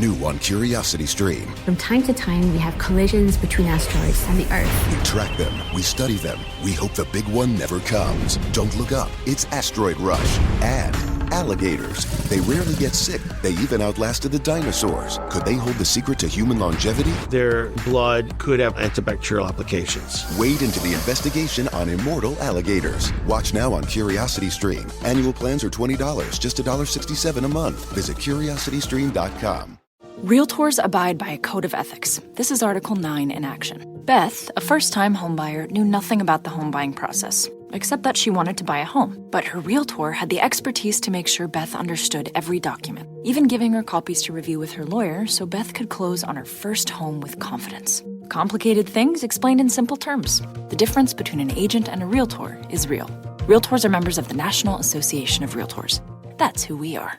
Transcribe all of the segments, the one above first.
New on Curiosity Stream. From time to time, we have collisions between asteroids and the Earth. We track them, we study them, we hope the big one never comes. Don't look up, it's Asteroid Rush. And alligators. They rarely get sick. They even outlasted the dinosaurs. Could they hold the secret to human longevity? Their blood could have antibacterial applications. Wade into the investigation on immortal alligators. Watch now on Curiosity Stream. Annual plans are $20, just $1.67 a month. Visit curiositystream.com. Realtors abide by a code of ethics. This is Article 9 in action. Beth, a first-time homebuyer, knew nothing about the home buying process, except that she wanted to buy a home. But her realtor had the expertise to make sure Beth understood every document, even giving her copies to review with her lawyer so Beth could close on her first home with confidence. Complicated things explained in simple terms. The difference between an agent and a realtor is real. Realtors are members of the National Association of Realtors. That's who we are.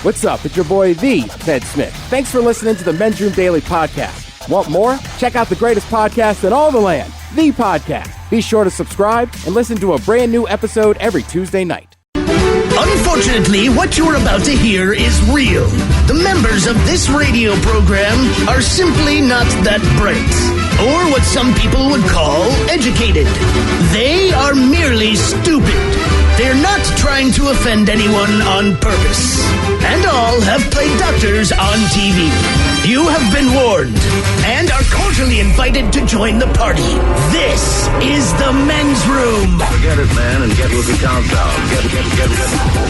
What's up? It's your boy, the Ted Smith. Thanks for listening to the Men's Room Daily Podcast. Want more? Check out the greatest podcast in all the land, The Podcast. Be sure to subscribe and listen to a brand new episode every Tuesday night. Unfortunately, what you're about to hear is real. The members of this radio program are simply not that bright, or what some people would call educated. They are merely stupid. They're not trying to offend anyone on purpose. And all have played doctors on TV. You have been warned and are cordially invited to join the party. This is the Men's Room. Forget it, man, and get with the countdown.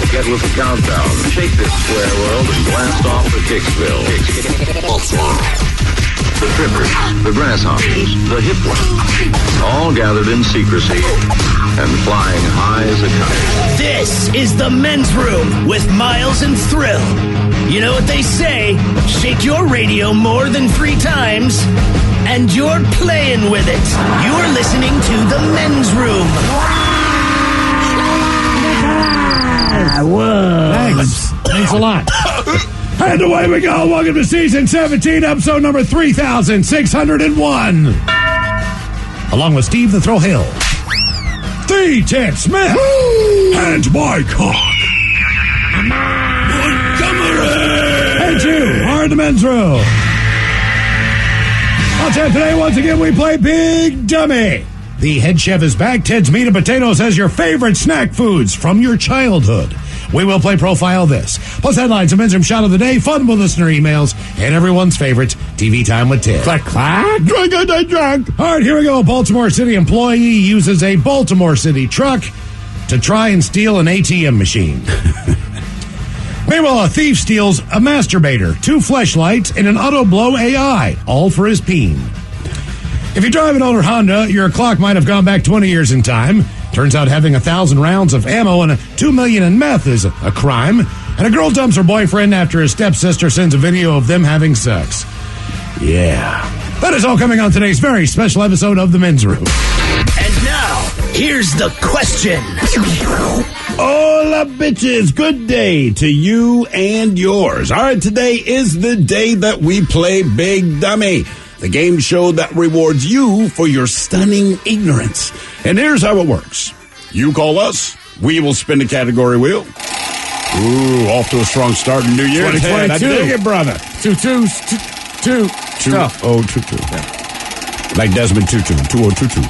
Get with the countdown. Shake this square world and blast off for Kicksville. The trippers, the grasshoppers, the hip ones, all gathered in secrecy and flying high as a kite. This is the Men's Room with Miles and Thrill. You know what they say, shake your radio more than 3 times, and you're playing with it. You're listening to the Men's Room. Whoa. Thanks a lot. And away we go. Welcome to Season 17, Episode number 3601. Along with Steve the Thrill Hill, the Ted Smith, and my cock, Montgomery. And you are in the Men's Room. On Ted today, once again, we play Big Dummy. The head chef is back. Ted's Meat and Potatoes has your favorite snack foods from your childhood. We will play Profile This, plus headlines, a Men's Room shot of the day, fun with listener emails, and everyone's favorite TV Time with Ted. Clack, clack. Drunk. All right, here we go. A Baltimore City employee uses a Baltimore City truck to try and steal an ATM machine. Meanwhile, a thief steals a masturbator, 2 fleshlights, and an auto-blow AI, all for his peen. If you drive an older Honda, your clock might have gone back 20 years in time. Turns out having 1,000 rounds of ammo and $2 million in meth is a crime. And a girl dumps her boyfriend after his stepsister sends a video of them having sex. Yeah. That is all coming on today's very special episode of The Men's Room. And now, here's the question. Hola, bitches. Good day to you and yours. All right, today is the day that we play Big Dummy, the game show that rewards you for your stunning ignorance. And here's how it works. You call us, we will spin the category wheel. Ooh, off to a strong start in the new year. 2022. I dig it, brother. 2-2. Yeah. Like Desmond Tutu, 2022.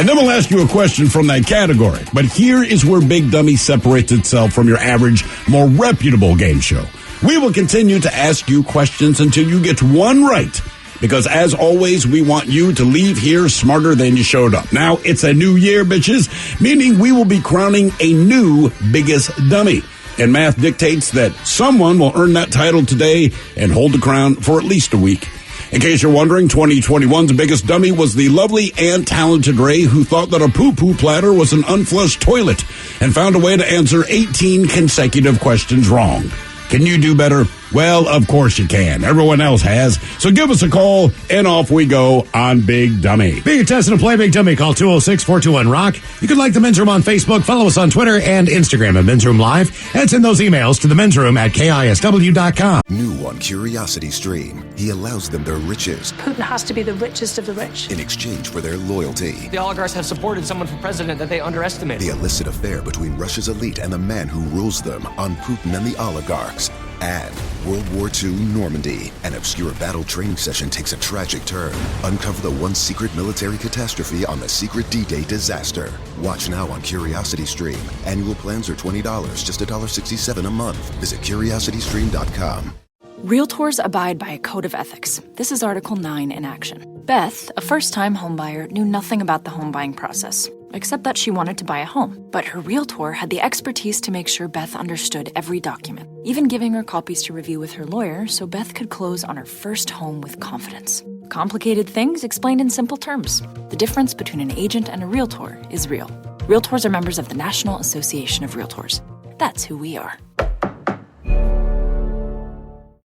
And then we'll ask you a question from that category. But here is where Big Dummy separates itself from your average, more reputable game show. We will continue to ask you questions until you get one right. Because, as always, we want you to leave here smarter than you showed up. Now, it's a new year, bitches, meaning we will be crowning a new biggest dummy. And math dictates that someone will earn that title today and hold the crown for at least a week. In case you're wondering, 2021's biggest dummy was the lovely and talented Ray, who thought that a poo-poo platter was an unflushed toilet and found a way to answer 18 consecutive questions wrong. Can you do better? Well, of course you can. Everyone else has. So give us a call, and off we go on Big Dummy. Being a test and a play Big Dummy, call 206-421-ROCK. You can like the Men's Room on Facebook, follow us on Twitter and Instagram at Men's Room Live, and send those emails to the Men's Room at KISW.com. New on Curiosity Stream, he allows them their riches Putin has to be the richest of the rich. in exchange for their loyalty. The oligarchs have supported someone for president that they underestimated. The illicit affair between Russia's elite and the man who rules them on Putin and the oligarchs. And World War II Normandy. An obscure battle training session takes a tragic turn. Uncover the one secret military catastrophe on the secret D-Day disaster. Watch now on Curiosity Stream. Annual plans are $20, just $1.67 a month. Visit curiositystream.com. Realtors abide by a code of ethics. This is Article 9 in action. Beth, a first-time homebuyer, knew nothing about the home buying process, except that she wanted to buy a home. But her realtor had the expertise to make sure Beth understood every document, even giving her copies to review with her lawyer so Beth could close on her first home with confidence. Complicated things explained in simple terms. The difference between an agent and a realtor is real. Realtors are members of the National Association of Realtors. That's who we are.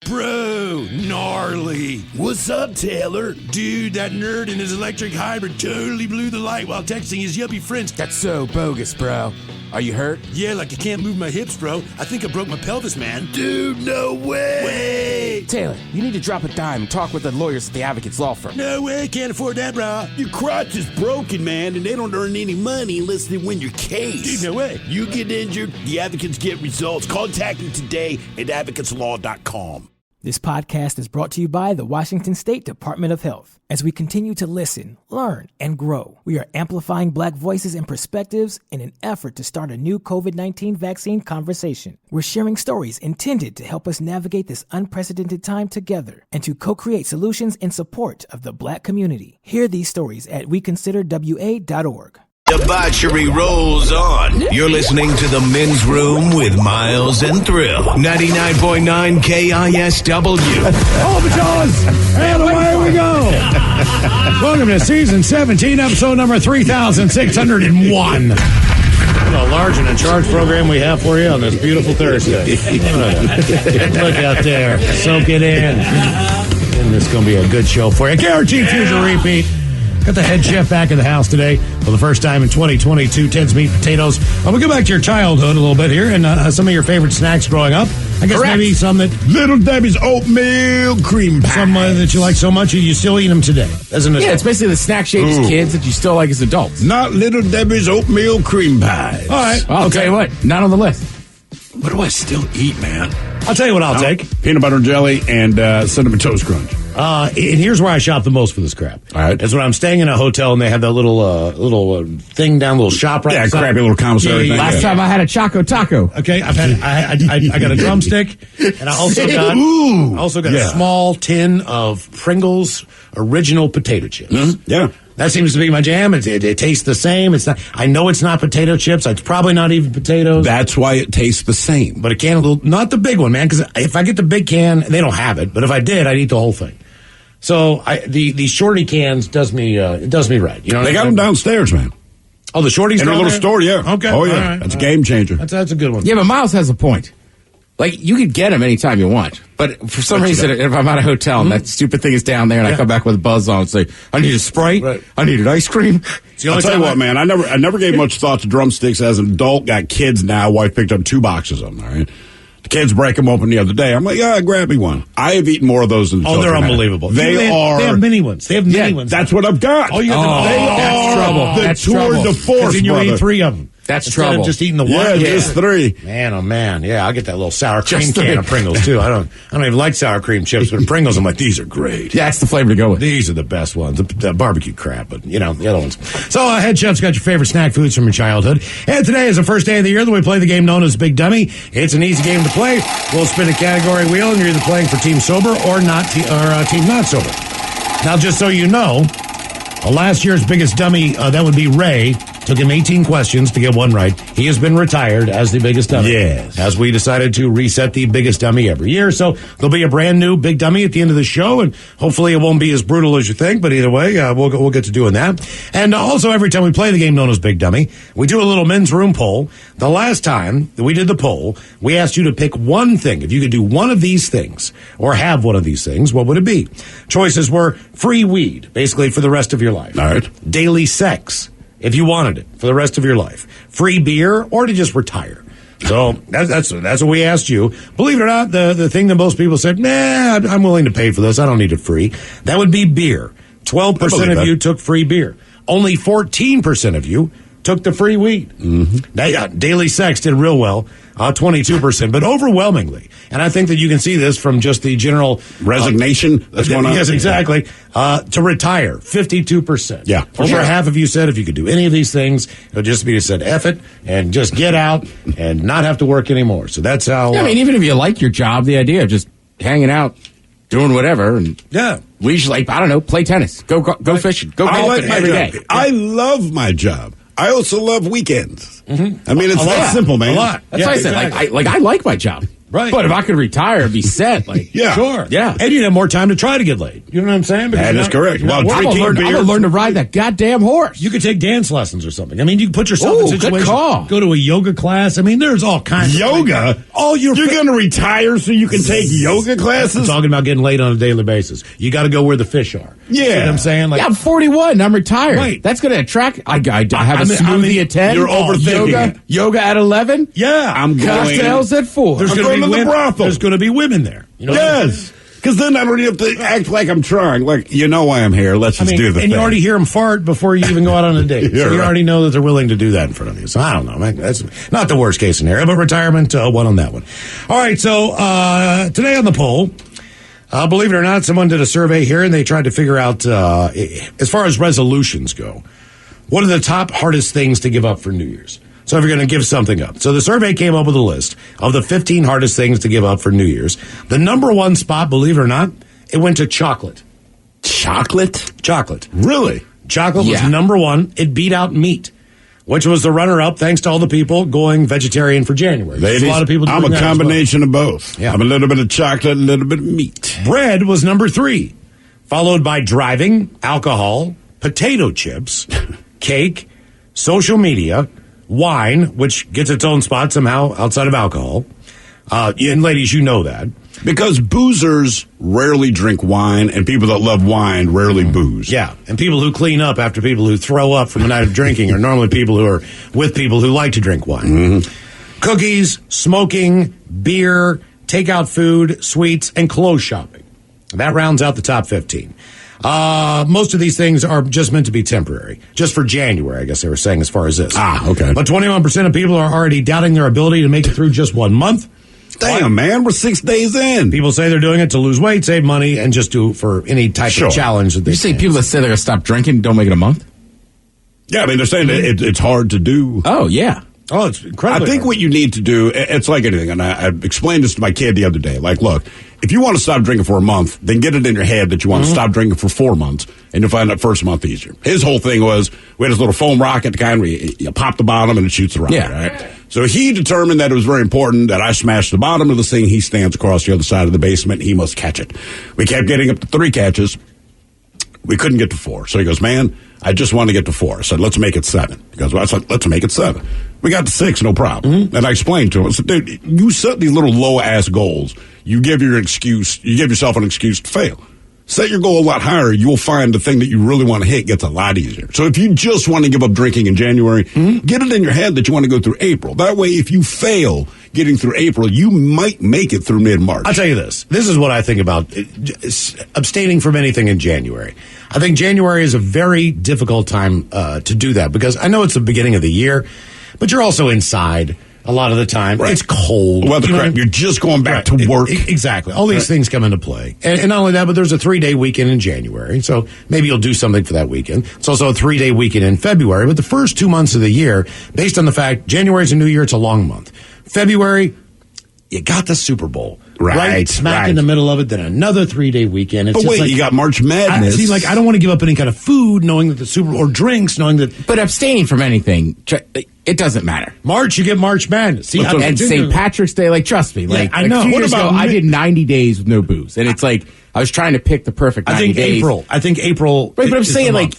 Bro, gnarly. What's up, Taylor? Dude, that nerd in his electric hybrid totally blew the light while texting his yuppie friends. That's so bogus, bro. Are you hurt? Yeah, like I can't move my hips, bro. I think I broke my pelvis, man. Dude, no way. Taylor, you need to drop a dime and talk with the lawyers at the Advocates Law Firm. No way, can't afford that, bro. Your crotch is broken, man, and they don't earn any money unless they win your case. Dude, no way. You get injured, the advocates get results. Contact them today at advocateslaw.com. This podcast is brought to you by the Washington State Department of Health. As we continue to listen, learn, and grow, we are amplifying Black voices and perspectives in an effort to start a new COVID-19 vaccine conversation. We're sharing stories intended to help us navigate this unprecedented time together and to co-create solutions in support of the Black community. Hear these stories at weconsiderwa.org. Debauchery rolls on. You're listening to The Men's Room with Miles and Thrill. 99.9 KISW. Hold the jaws, and away we go. Welcome to Season 17, Episode number 3601. What a large and in charge program we have for you on this beautiful Thursday. Look out there. Soak it in. And this is going to be a good show for you. Guaranteed future repeat. Got the head chef back in the house today for the first time in 2022. Ted's Meat Potatoes. We'll go back to your childhood a little bit here and some of your favorite snacks growing up. I guess maybe some that... Little Debbie's oatmeal cream pie. Some that you like so much you still eat them today. As an adult. Yeah, it's basically the snack shaped as kids that you still like as adults. Not Little Debbie's oatmeal cream pies. All right. Well, I'll tell you what, not on the list. What do I still eat, man? I'll tell you what I'll take. Peanut butter jelly and cinnamon toast crunch. And here's where I shop the most for this crap. All right. Is when I'm staying in a hotel and they have that little thing down, little shop right Yeah, outside. crappy little commissary thing. Last time I had a Choco Taco. Okay, I got a drumstick, and I also got a small tin of Pringles original potato chips. Mm-hmm. Yeah. That seems to be my jam. It tastes the same. It's not. I know it's not potato chips. It's probably not even potatoes. That's why it tastes the same. But a can, not the big one, man. Because if I get the big can, they don't have it. But if I did, I'd eat the whole thing. So the shorty cans does me right. You know, they got them downstairs, man. Oh, the shorties in a little store, yeah. Okay. Oh yeah, right. That's a game changer. That's a good one. Yeah, but Miles has a point. Like, you could get them anytime you want. But for some reason, if I'm at a hotel and that stupid thing is down there and I come back with a buzz on and say, I need a Sprite, I need an ice cream. I'll tell you what, man, I never gave much thought to drumsticks as an adult. Got kids now. Wife picked up 2 boxes of them, all right? The kids break them open the other day. I'm like, yeah, grab me one. I have eaten more of those than the children they're have. unbelievable. They have mini ones. They have mini ones. That's what I've got. Oh, you got They are trouble. the tour de force, then you brother. eat 3 of them. That's Instead trouble. of just eating the one. Yeah, just 3. Man, oh man, yeah, I'll get that little sour cream Just can 3. of Pringles too. I don't even like sour cream chips, but Pringles, I'm like, these are great. Yeah, that's the flavor to go with. These are the best ones. The barbecue crap, but the other ones. So, Head Chef's got your favorite snack foods from your childhood. And today is the first day of the year that we play the game known as Big Dummy. It's an easy game to play. We'll spin a category wheel, and you're either playing for Team Sober or Team Not Sober. Now, just so you know, last year's biggest dummy, that would be Ray. Took him 18 questions to get one right. He has been retired as the biggest dummy. Yes. As we decided to reset the biggest dummy every year. So there'll be a brand new big dummy at the end of the show, and hopefully it won't be as brutal as you think, but either way, we'll get to doing that. And also, every time we play the game known as Big Dummy, we do a little men's room poll. The last time that we did the poll, we asked you to pick one thing. If you could do one of these things, or have one of these things, what would it be? Choices were free weed, basically for the rest of your life. All right. Daily sex, if you wanted it for the rest of your life. Free beer, or to just retire. So that's what we asked you. Believe it or not, the thing that most people said, nah, I'm willing to pay for this. I don't need it free. That would be beer. 12% of you took free beer. Only 14% of you took the free weed. Mm-hmm. Daily sex did real well, 22%, but overwhelmingly. And I think that you can see this from just the general resignation that's going on. Yes, exactly. To retire, 52%. Yeah, over half of you said if you could do any of these things, it would just be to said F it and just get out and not have to work anymore. So that's how. Yeah, I mean, even if you like your job, the idea of just hanging out, doing whatever, and we should, like, I don't know, play tennis, go fishing, go golfing every day. I love my job. I also love weekends. Mm-hmm. I mean, it's that simple, man. A lot. That's what I said. I like my job. Right. But if I could retire and be set, like, sure. Yeah. And you'd have more time to try to get laid. You know what I'm saying? That is correct. Well, I'm going to learn to ride that goddamn horse. You could take dance lessons or something. I mean, you can put yourself in situations. Good call. Go to a yoga class. I mean, there's all kinds of yoga. You're going to retire so you can take yoga classes? I'm talking about getting laid on a daily basis. You got to go where the fish are. Yeah. You know what I'm saying? Like, I'm 41. I'm retired. Right. That's going to attract. I have a smoothie at 10. You're overthinking it. Yoga at 11. Yeah. I'm going. Cocktails at 4. There's going to be women. There's going to be women there. You know yes. Because then I don't have to act like I'm trying. Like, you know why I'm here. Let's just do the thing. And you already hear them fart before you even go out on a date. So you already know that they're willing to do that in front of you. So I don't know, man. That's not the worst case scenario, but retirement, one on that one. All right, so today on the poll, believe it or not, someone did a survey here, and they tried to figure out, as far as resolutions go, what are the top hardest things to give up for New Year's? So if you're going to give something up. So the survey came up with a list of the 15 hardest things to give up for New Year's. The number one spot, believe it or not, it went to chocolate. Chocolate? Chocolate. Really? Chocolate was number one. It beat out meat, which was the runner-up thanks to all the people going vegetarian for January. Ladies, a lot of people I'm a combination of both. Yeah. I'm a little bit of chocolate, a little bit of meat. Bread was number 3, followed by driving, alcohol, potato chips, cake, social media, wine, which gets its own spot somehow outside of alcohol. And ladies, you know that. Because boozers rarely drink wine, and people that love wine rarely booze. Yeah, and people who clean up after people who throw up from a night of drinking are normally people who are with people who like to drink wine. Mm-hmm. Cookies, smoking, beer, takeout food, sweets, and clothes shopping. That rounds out the top 15. Most of these things are just meant to be temporary. Just for January, I guess they were saying as far as this. Okay. But 21% of people are already doubting their ability to make it through just 1 month. Damn, man, we're 6 days in. People say they're doing it to lose weight, save money, and just do for any type of challenge that they You say people that say they're going to stop drinking don't make it a month? Yeah, I mean, they're saying that it's hard to do. Oh, yeah. Oh, it's incredible. I think what you need to do, it's like anything, and I explained this to my kid the other day. Like, look, if you want to stop drinking for a month, then get it in your head that you want to stop drinking for 4 months, and you'll find that first month easier. His whole thing was, we had this little foam rocket kind where you pop the bottom and it shoots the rocket, right? So he determined that it was very important that I smash the bottom of the thing. He stands across the other side of the basement. He must catch it. We kept getting up to 3 catches. We couldn't get to 4. So he goes, man, I just want to get to 4. I said, let's make it 7. He goes, well, I said, let's make it 7. We got to 6, no problem. And I explained to him, I said, dude, you set these little low-ass goals. You give yourself an excuse to fail. Set your goal a lot higher. You'll find the thing that you really want to hit gets a lot easier. So if you just want to give up drinking in January, get it in your head that you want to go through April. That way, if you fail getting through April, you might make it through mid-March. I'll tell you this. This is what I think about abstaining from anything in January. I think January is a very difficult time to do that because I know it's the beginning of the year, but you're also inside a lot of the time. Right. It's cold. Weather crap. You're just going back to work. Exactly. All these things come into play. And not only that, but there's a 3-day weekend in January. So maybe you'll do something for that weekend. It's also a 3-day weekend in February. But the first 2 months of the year, based on the fact January is a new year, it's a long month. February, you got the Super Bowl. Right, smack in the middle of it, then another 3-day weekend. It's but just wait, like, you got March Madness. I don't want to give up any kind of food knowing that the Super Bowl, or drinks knowing that. But abstaining from anything, it doesn't matter. March, you get March Madness. See, and St. Patrick's Day, like, trust me. Like, I know. A few What years about ago, I did 90 days with no booze. And it's like, I was trying to pick the perfect 90 days. I think April. Right, but I'm saying, like,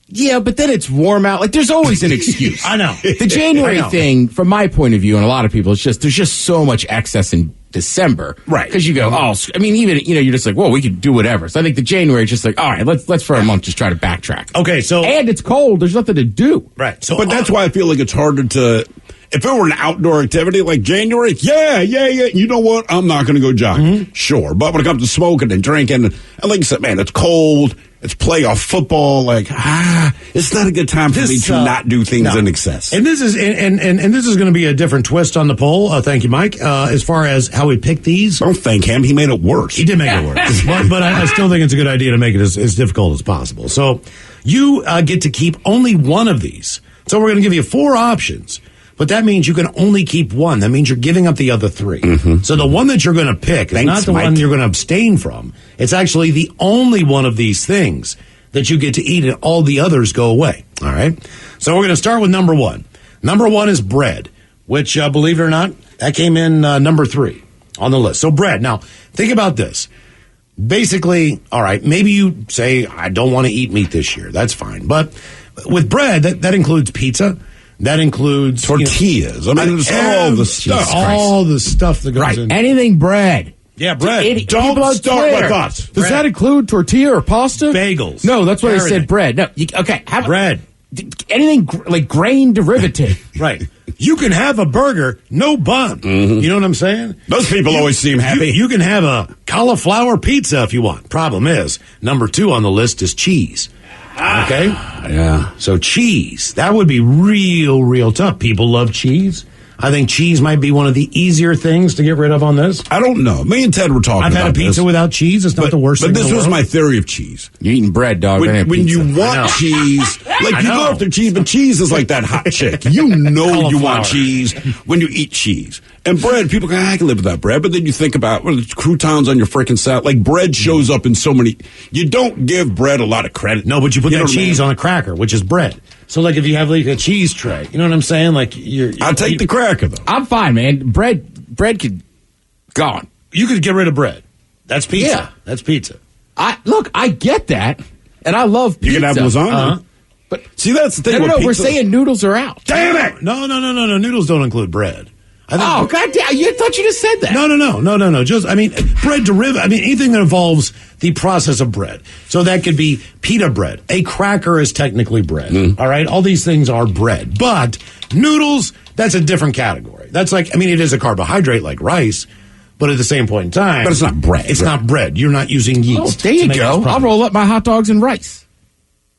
yeah, but then it's warm out. Like, there's always an excuse. I know. The January thing, from my point of view, and a lot of people, there's just so much excess in December. Right. Because you go, even, you're just like, well, we could do whatever. So I think the January is just like, all right, let's for a month just try to backtrack. Okay, so. And it's cold. There's nothing to do. Right. So, but that's why I feel like it's harder to. If it were an outdoor activity like January, yeah. You know what? I'm not going to go jogging. Sure. But when it comes to smoking and drinking, and like you said, man, it's cold. It's playoff football. Like, it's not a good time for me to not do things in excess. And this is and this is going to be a different twist on the poll. Thank you, Mike. As far as how we pick these, don't thank him. He made it worse. He did make it worse, but I still think it's a good idea to make it as difficult as possible. So you get to keep only one of these. So we're going to give you 4 options. But that means you can only keep one. That means you're giving up the other 3. So the one that you're going to pick is not the one you're going to abstain from. It's actually the only one of these things that you get to eat, and all the others go away. All right? So we're going to start with number 1. Number 1 is bread, which, believe it or not, that came in number 3 on the list. So bread. Now, think about this. Basically, all right, maybe you say, I don't want to eat meat this year. That's fine. But with bread, that includes pizza. That includes tortillas. I mean, it's all the stuff. All the stuff that goes in. Anything bread. Yeah, bread. Don't start with us. Does that include tortilla or pasta? Bagels. No, that's why I said bread. No, okay. Bread. Anything like grain derivative. Right. You can have a burger, no bun. You know what I'm saying? Those people always seem happy. You can have a cauliflower pizza if you want. Problem is, number 2 on the list is cheese. Okay? Yeah. So cheese, that would be real tough. People love cheese. I think cheese might be one of the easier things to get rid of on this. I don't know. Me and Ted were talking about this. I've had a pizza without cheese. It's not the worst thing in the world. But this was my theory of cheese. You're eating bread, dog. When you want cheese, like you go after cheese, but cheese is like that hot chick. You know you want cheese when you eat cheese. And bread, people go, I can live without bread. But then you think about the croutons on your freaking salad. Like bread shows up in so many. You don't give bread a lot of credit. No, but you put that cheese on a cracker, which is bread. So, like, if you have, like, a cheese tray, you know what I'm saying? Like, I'll take the cracker, though. I'm fine, man. Bread could gone. You could get rid of bread. That's pizza. Yeah. That's pizza. I get that, and I love pizza. You can have lasagna. But see, that's the thing. No, we're saying noodles are out. Damn it! No. Noodles don't include bread. God damn! You thought you just said that. No. Just, bread derivative. Anything that involves the process of bread. So that could be pita bread. A cracker is technically bread. All right, all these things are bread. But noodles, that's a different category. That's like, it is a carbohydrate like rice, but at the same point in time, but it's not bread. It's not bread. You're not using yeast. Oh, there you go. I'll roll up my hot dogs in rice.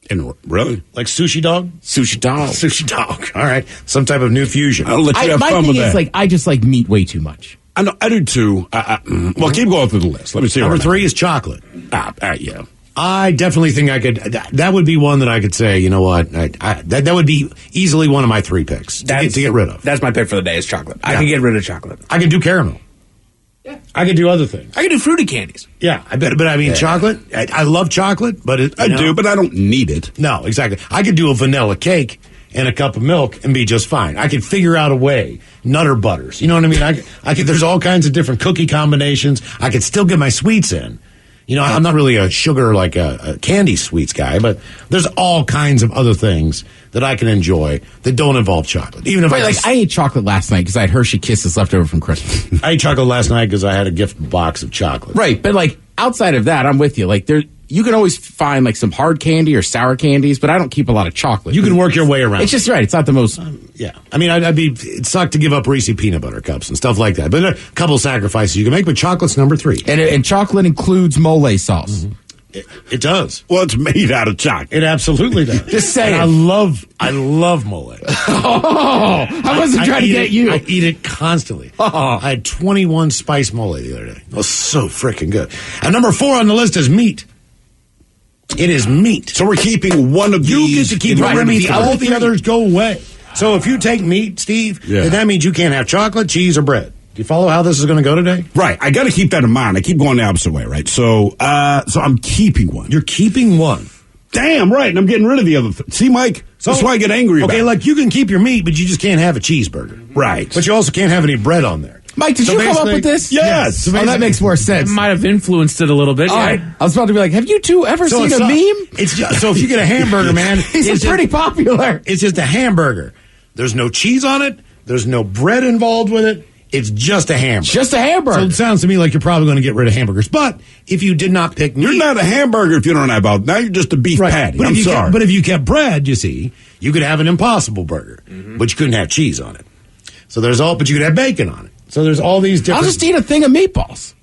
And really? Like sushi dog? Sushi dog. Sushi dog. All right. Some type of new fusion. I'll let you have fun with that. My thing is, I just like meat way too much. I know. I do too. Well, keep going through the list. Let me see. Number 3 is chocolate. Yeah. I definitely think I could. That would be one that I could say, you know what? That would be easily one of my 3 picks to get rid of. That's my pick for the day is chocolate. Yeah. I can get rid of chocolate. I can do caramel. Yeah. I can do other things. I can do fruity candies. Yeah, I bet. But chocolate. I love chocolate, but I do, but I don't need it. No, exactly. I could do a vanilla cake and a cup of milk and be just fine. I could figure out a way. Nutter butters. You know what I mean? I could. There's all kinds of different cookie combinations. I could still get my sweets in. I'm not really a sugar, like a candy sweets guy, but there's all kinds of other things that I can enjoy that don't involve chocolate. Even if I ate chocolate last night because I had Hershey Kisses left over from Christmas. I ate chocolate last night because I had a gift box of chocolate. Right, but outside of that, I'm with you. You can always find some hard candy or sour candies, but I don't keep a lot of chocolate. You can work your way around. It's just right. It's not the most. Yeah. It sucked to give up Reese peanut butter cups and stuff like that. But a couple sacrifices you can make, but chocolate's number 3. And chocolate includes mole sauce. Mm-hmm. It does. Well, it's made out of chocolate. It absolutely does. Just saying. And I love mole. I wasn't trying to get you. I eat it constantly. I had 21 spice mole the other day. It was so freaking good. And number 4 on the list is meat. It is meat. So we're keeping one of these. You get to keep one of these. All the others go away. So if you take meat, Steve, then that means you can't have chocolate, cheese, or bread. Do you follow how this is going to go today? Right. I got to keep that in mind. I keep going the opposite way, right? So I'm keeping one. You're keeping one. Damn right, and I'm getting rid of the other. See, Mike, that's why I get angry about it. Okay, like you can keep your meat, but you just can't have a cheeseburger. Right. But you also can't have any bread on there. Mike, did you come up with this? Yes. So that makes more sense. It might have influenced it a little bit. All right. I was about to be like, have you two ever seen a meme? It's just, so if you get a hamburger, man, it's pretty popular. It's just a hamburger. There's no cheese on it. There's no bread involved with it. It's just a hamburger. Just a hamburger. So it sounds to me like you're probably going to get rid of hamburgers. But if you did not pick meat, you're not a hamburger if you don't have now you're just a beef patty. But I'm sorry. But if you kept bread, you see, you could have an Impossible Burger, but you couldn't have cheese on it. So but you could have bacon on it. So there's all these different. I'll just eat a thing of meatballs.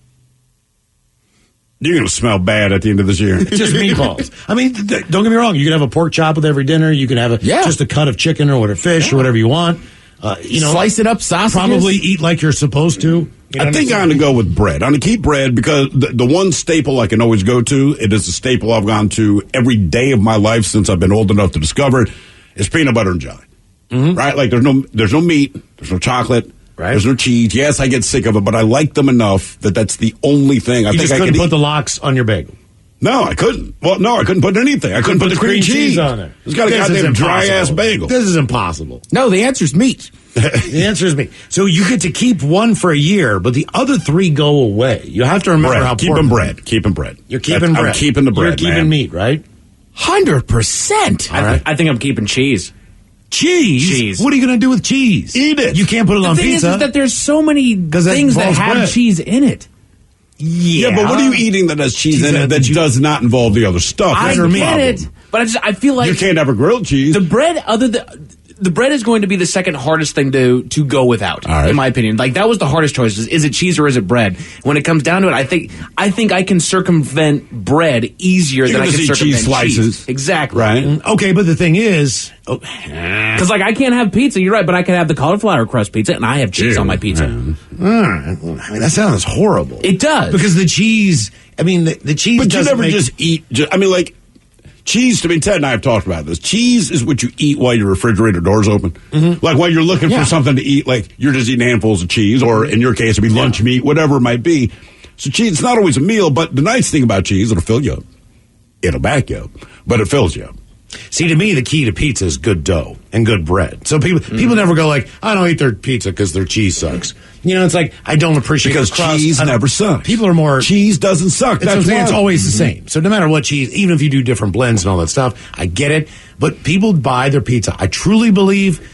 You're going to smell bad at the end of this year. It's just meatballs. I mean, don't get me wrong. You can have a pork chop with every dinner. You can have just a cut of chicken or whatever, fish or whatever you want. Slice it up, sausages. Probably eat like you're supposed to. I think I'm going to go with bread. I'm going to keep bread because the one staple I can always go to, it is a staple I've gone to every day of my life since I've been old enough to discover it, is peanut butter and jelly. Mm-hmm. Right? Like there's no meat, there's no chocolate, there's no cheese. Yes, I get sick of it, but I like them enough that's the only thing. You just couldn't put the lox on your bagel. No, I couldn't. Well, no, I couldn't put anything. I couldn't put the cream cheese on there. It's got a goddamn dry-ass bagel. This is impossible. No, the answer's meat. The answer is meat. So you get to keep one for a year, but the other three go away. You have to remember how keep them bread. Keep them bread. You're keeping bread. I'm keeping the bread, You're keeping meat, right? 100%. I think I'm keeping cheese. Cheese? What are you going to do with cheese? Eat it. You can't put it on pizza. The thing is that there's so many things that have cheese in it. Yeah, but what are you eating that has cheese in it that does not involve the other stuff? I get it, but I feel like you can't have a grilled cheese. The bread, the bread is going to be the second hardest thing to go without, in my opinion. Like that was the hardest choice: is it cheese or is it bread? When it comes down to it, I think I can circumvent bread easier than I can circumvent cheese slices. Cheese. Exactly. Right. Okay, but the thing is, because like I can't have pizza. You're right, but I can have the cauliflower crust pizza, and I have cheese on my pizza. I mean, that sounds horrible. It does because the cheese. I mean, the cheese. But you never just eat. I mean, like. Cheese, to me, Ted and I have talked about this. Cheese is what you eat while your refrigerator door's open. Mm-hmm. Like while you're looking for something to eat, like you're just eating handfuls of cheese, or in your case, it'd be lunch meat, whatever it might be. So cheese, it's not always a meal, but the nice thing about cheese, it'll fill you up. It'll back you up, but it fills you up. See, to me, the key to pizza is good dough and good bread. So people never go like, I don't eat their pizza because their cheese sucks. You know, it's like, I don't appreciate because the crust. Cheese never sucks. People are more... Cheese doesn't suck. That's it's always the same. So no matter what cheese, even if you do different blends and all that stuff, I get it. But people buy their pizza. I truly believe...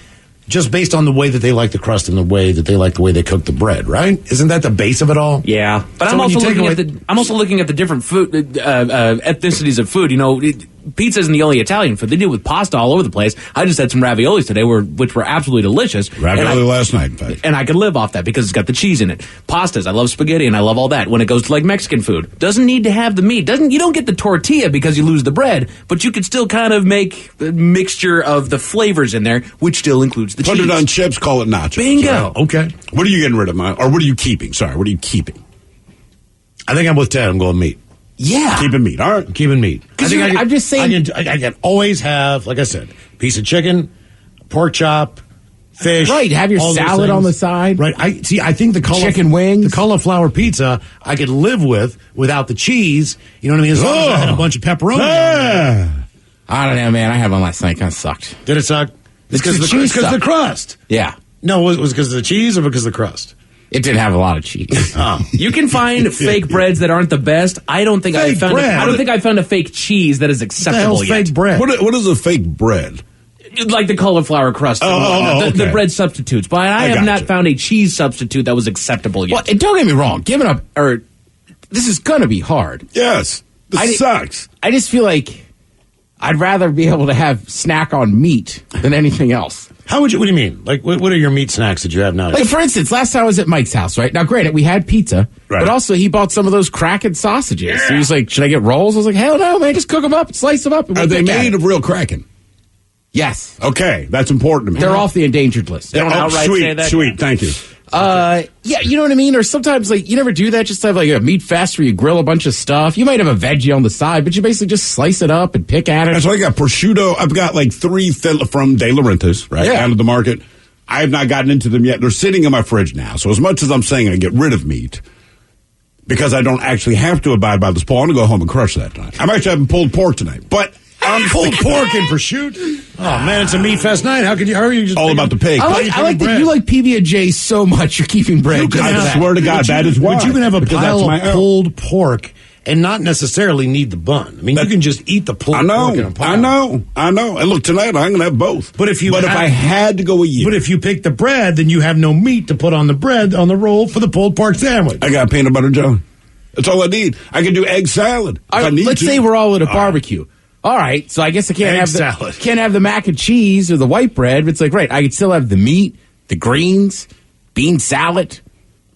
just based on the way that they like the crust and the way that they like the way they cook the bread, right? Isn't that the base of it all? Yeah, but so I'm also looking at the different food ethnicities of food. You know, pizza isn't the only Italian food. They do it with pasta all over the place. I just had some raviolis today, which were absolutely delicious. Ravioli last night, in fact. And I could live off that because it's got the cheese in it. Pastas, I love spaghetti and I love all that. When it goes to like Mexican food, doesn't need to have the meat. You don't get the tortilla because you lose the bread, but you could still kind of make a mixture of the flavors in there, which still includes the cheese. Put it on chips, call it nachos. Bingo. Right? Okay. What are you getting rid of, or what are you keeping? Sorry, what are you keeping? I think I'm with Ted. I'm going meat. Yeah. Keeping meat. All right. I'm keeping meat. I'm just saying. I can always have, like I said, a piece of chicken, pork chop, fish. Right. Have your salad on the side. Right. I think the chicken wings, the cauliflower pizza, I could live without the cheese. You know what I mean? As long as I had a bunch of pepperoni. I don't know, man. I had one last night. Kind of sucked. Did it suck? It's because of the crust. Yeah. No, was it because of the cheese or because of the crust? It didn't have a lot of cheese. You can find fake breads that aren't the best. I don't think I found a fake cheese that is acceptable yet. Fake bread? What is a fake bread? Like the cauliflower crust. The bread substitutes. But I have not found a cheese substitute that was acceptable yet. Well, and don't get me wrong. This is going to be hard. Yes. This sucks. I just feel like I'd rather be able to have snack on meat than anything else. What do you mean? Like, what are your meat snacks that you have now? Like, for instance, last time I was at Mike's house, right? Now, granted, we had pizza, but also he bought some of those Kraken sausages. Yeah. So he was like, should I get rolls? I was like, hell no, man, just cook them up, slice them up. And are they made of real Kraken? Yes. Okay, that's important to me. They're off the endangered list. They don't outright say that. Sweet, thank you. Yeah, you know what I mean? Or sometimes, like, you never do that, just have, like, a meat fest where you grill a bunch of stuff. You might have a veggie on the side, but you basically just slice it up and pick at it. So I got prosciutto. I've got, like, 3 from De Laurentiis, right? Yeah. Out of the market. I have not gotten into them yet. They're sitting in my fridge now. So as much as I'm saying I get rid of meat, because I don't actually have to abide by this poll, I'm going to go home and crush that tonight. I'm actually having pulled pork tonight. But pulled pork and prosciutto? Oh, man, it's a meat fest night. How are you just all about the pig? I like that you like PB&J so much you're keeping bread. I swear to God, that is why. But you can have a pile of pulled pork and not necessarily need the bun. I mean, you can just eat the pulled pork in a pile. I know. And look, tonight I'm going to have both. But if I had to go a year. But if you pick the bread, then you have no meat to put on the bread on the roll for the pulled pork sandwich. I got peanut butter jelly. That's all I need. I can do egg salad. Let's say we're all at a barbecue. All right, so I guess I can't have the mac and cheese or the white bread. But it's like, right, I could still have the meat, the greens, bean salad.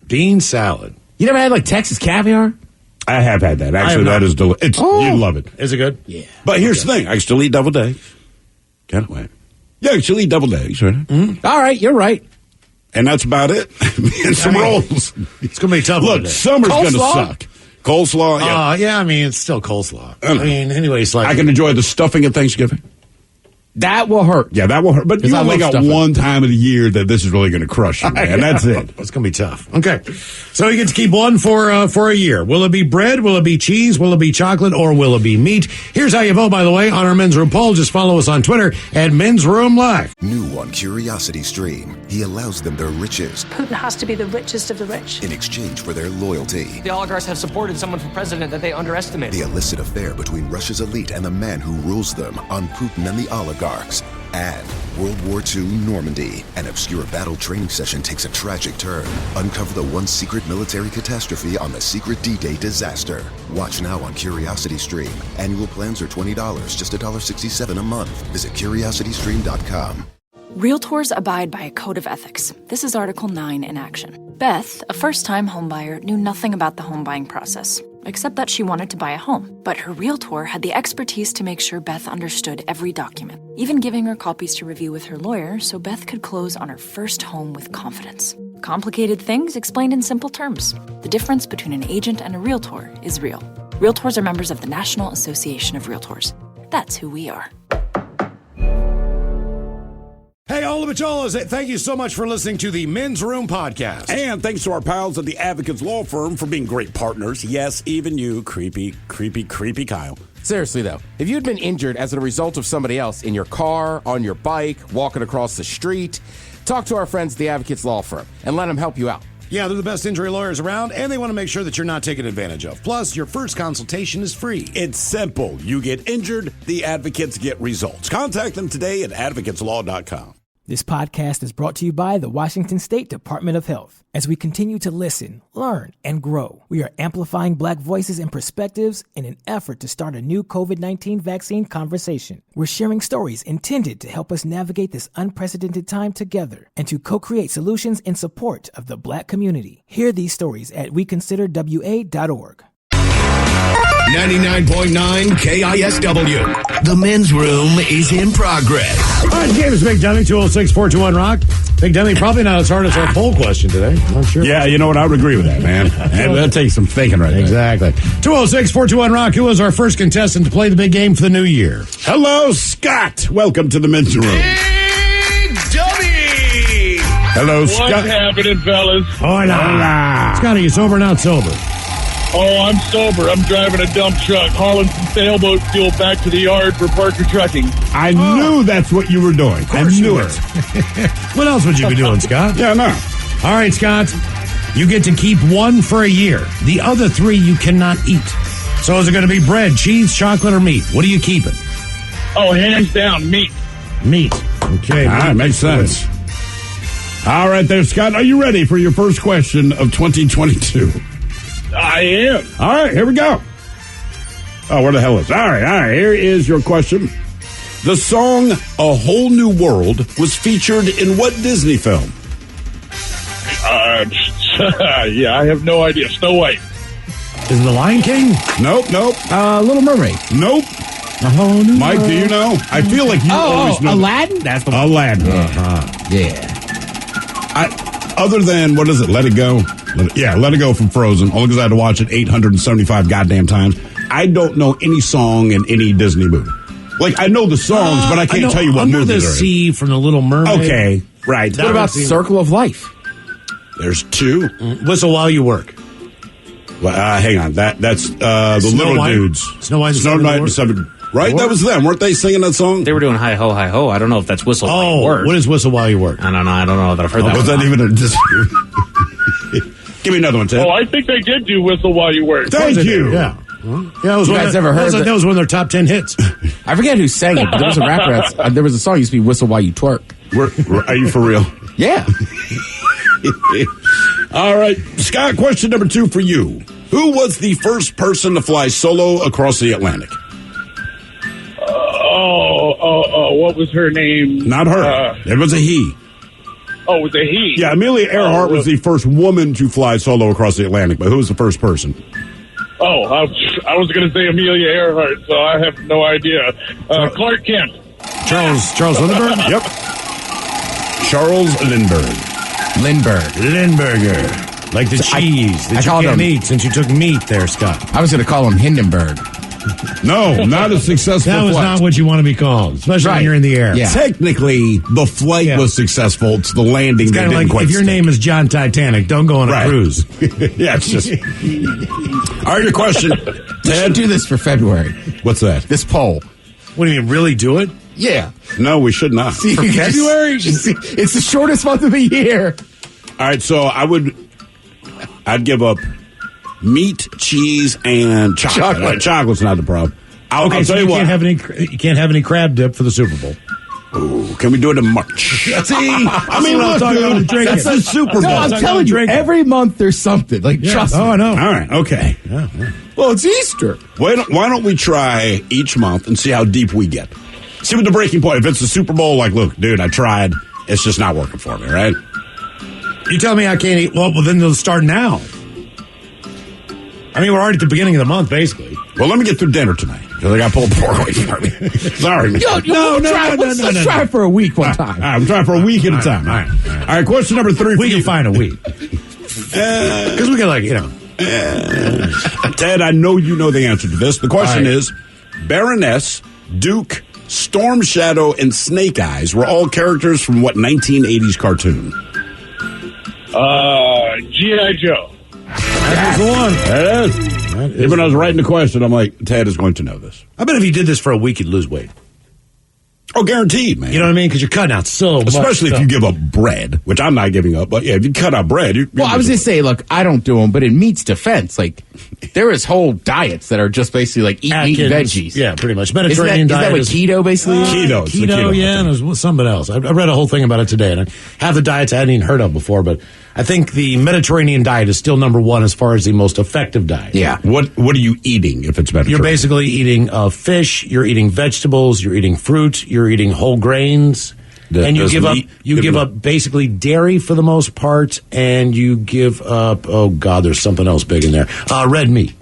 Bean salad. You never had like Texas caviar? I have had that. Actually, that is delicious. You'd love it. Is it good? Yeah. But here's the thing. I can still eat deviled eggs. Can't wait. Yeah, I can still eat deviled eggs, right? Mm-hmm. All right, you're right. And that's about it. And some rolls. It's going to be tough. Look, summer's going to suck. Coleslaw, yeah. I mean, it's still coleslaw. I mean, anyway, it's like... I can enjoy the stuffing at Thanksgiving. That will hurt. Yeah, that will hurt. But you only got stuffing. One time of the year that this is really going to crush you, man. That's it. It's going to be tough. Okay. So you get to keep one for a year. Will it be bread? Will it be cheese? Will it be chocolate? Or will it be meat? Here's how you vote, by the way, on our Men's Room poll. Just follow us on Twitter at Men's Room Live. New on Curiosity Stream, he allows them their riches Putin has to be the richest of the rich. in exchange for their loyalty. The oligarchs have supported someone for president that they underestimated. The illicit affair between Russia's elite and the man who rules them on Putin and the oligarchs. And World War II Normandy, an obscure battle training session takes a tragic turn. Uncover the one secret military catastrophe on the secret D-Day disaster. Watch now on Curiosity Stream. Annual plans are $20, just $1.67 a month. Visit curiositystream.com. Realtors abide by a code of ethics. This is Article 9 in action. Beth, a first-time homebuyer, knew nothing about the home buying process, except that she wanted to buy a home. But her realtor had the expertise to make sure Beth understood every document, even giving her copies to review with her lawyer so Beth could close on her first home with confidence. Complicated things explained in simple terms. The difference between an agent and a realtor is real. Realtors are members of the National Association of Realtors. That's who we are. Hey, all of Cholos, thank you so much for listening to the Men's Room podcast. And thanks to our pals at the Advocates Law Firm for being great partners. Yes, even you, creepy Kyle. Seriously, though, if you had been injured as a result of somebody else in your car, on your bike, walking across the street, talk to our friends at the Advocates Law Firm and let them help you out. Yeah, they're the best injury lawyers around, and they want to make sure that you're not taken advantage of. Plus, your first consultation is free. It's simple. You get injured, the advocates get results. Contact them today at advocateslaw.com. This podcast is brought to you by the Washington State Department of Health. As we continue to listen, learn, and grow, we are amplifying Black voices and perspectives in an effort to start a new COVID-19 vaccine conversation. We're sharing stories intended to help us navigate this unprecedented time together and to co-create solutions in support of the Black community. Hear these stories at weconsiderwa.org. 99.9 KISW. The Men's Room is in progress. All right, the game is Big Dummy, 206-421-ROCK. Big Dummy, probably not as hard as our poll question today. I'm not sure. Yeah, you know what? I would agree with that, man. That takes some thinking right there. Exactly. 206-421-ROCK. Who is our first contestant to play the big game for the new year? Hello, Scott. Welcome to the Men's Room. Big Dummy. Hello, Scott. What's happening, fellas? Hola. Scotty, you sober or not sober? Oh, I'm sober. I'm driving a dump truck, hauling some sailboat fuel back to the yard for Parker Trucking. I knew that's what you were doing. I knew it. What else would you be doing, Scott? Yeah, no. All right, Scott. You get to keep one for a year. The other three you cannot eat. So is it going to be bread, cheese, chocolate, or meat? What are you keeping? Oh, hands down, meat. Meat. Okay. All right, makes sense. All right there, Scott. Are you ready for your first question of 2022? I am. All right, here we go. Oh, where the hell is it? All right. Here is your question. The song A Whole New World was featured in what Disney film? Yeah, I have no idea. Snow White. Is it The Lion King? Nope. Little Mermaid. Nope. A Whole New Mike, World. do you know? I feel like you always know. Aladdin? That's the one. Aladdin. Yeah. Other than, what is it, Let It Go? Let It Go from Frozen, only because I had to watch it 875 goddamn times. I don't know any song in any Disney movie. Like, I know the songs, but I can't tell you what Under movie the they're in. Sea from The Little Mermaid. Okay. Right. What about Circle of Life? There's 2. Whistle while you work. Well, hang on. That's the Snow little White? dudes. Snow White and Snow Seven White and Dwarfs? Seven. Right? That was them. Weren't they singing that song? They were doing Hi Ho, Hi Ho. I don't know if that's Whistle While You Work. What is Whistle while you work? I don't know that I've heard that. Was one. that even a Give me another one, Ted. Oh, I think they did do Whistle While You Work. Thank you. Yeah. Yeah, You guys ever heard that was one of their top 10 hits. I forget who sang it, but there was a rapper there was a song used to be Whistle While You Twerk. Are you for real? Yeah. All right. Scott, question number 2 for you. Who was the first person to fly solo across the Atlantic? What was her name? Not her. It was a he. Oh, it was a he. Yeah, Amelia Earhart was the first woman to fly solo across the Atlantic, but who was the first person? Oh, I was going to say Amelia Earhart, so I have no idea. Clark Kent. Charles Lindbergh? Yep. Charles Lindbergh. Lindberger. Like the cheese that you can't eat since you took meat there, Scott. I was going to call him Hindenburg. No, not a successful That was flight. not what you want to be called, especially when you're in the air. Yeah. Technically, the flight was successful. It's the landing that Kind of didn't like quite if your stick. name is John Titanic, don't go on a cruise. Yeah, it's just... All right, your question. Ted, do this for February. What's that? This poll. What do you mean, really do it? Yeah. No, we should not. For February? It's the shortest month of the year. All right, so I'd give up meat, cheese, and chocolate. Chocolate's not the problem. I'll So tell you what. you can't have any crab dip for the Super Bowl. Ooh, can we do it in March? See, I mean, look, dude, that's the Super Bowl. No, I'm telling you, every month there's something. Like, trust me. Oh, I know. All right, okay. Well, it's Easter. Why don't we try each month and see how deep we get? See what the breaking point. If it's the Super Bowl, like, look, dude, I tried. It's just not working for me, right? You tell me I can't eat. Well, then they'll start now. I mean, we're already at the beginning of the month, basically. Well, let me get through dinner tonight because I got pulled pork away from me. Sorry, man. Let's try it for a week one time. All right, I'm trying for a week at a time. All right, question number 3. We can find a week. Because we can, Ted, I know you know the answer to this. The question is, Baroness, Duke, Storm Shadow, and Snake Eyes were all characters from what 1980s cartoon? G.I. Joe. That was the one. That is. Even when I was writing the question, I'm like, Ted is going to know this. I bet if you did this for a week, you'd lose weight. Oh, guaranteed, man. You know what I mean? Because you're cutting out so much. Especially if you give up bread, which I'm not giving up. But yeah, if you cut out bread, Well, I was going to say, look, I don't do them, but in meat's defense, like, there is whole diets that are just basically like eat meat and veggies. Yeah, pretty much. Mediterranean diet. Is that what keto basically is? Keto, yeah, and there's something else. I read a whole thing about it today, and half the diets I hadn't even heard of before, but I think the Mediterranean diet is still number one as far as the most effective diet. Yeah. What are you eating if it's Mediterranean? You're basically eating fish, you're eating vegetables, you're eating fruit, you're eating whole grains, and you give up basically dairy for the most part, and you give up, oh God, there's something else big in there, red meat.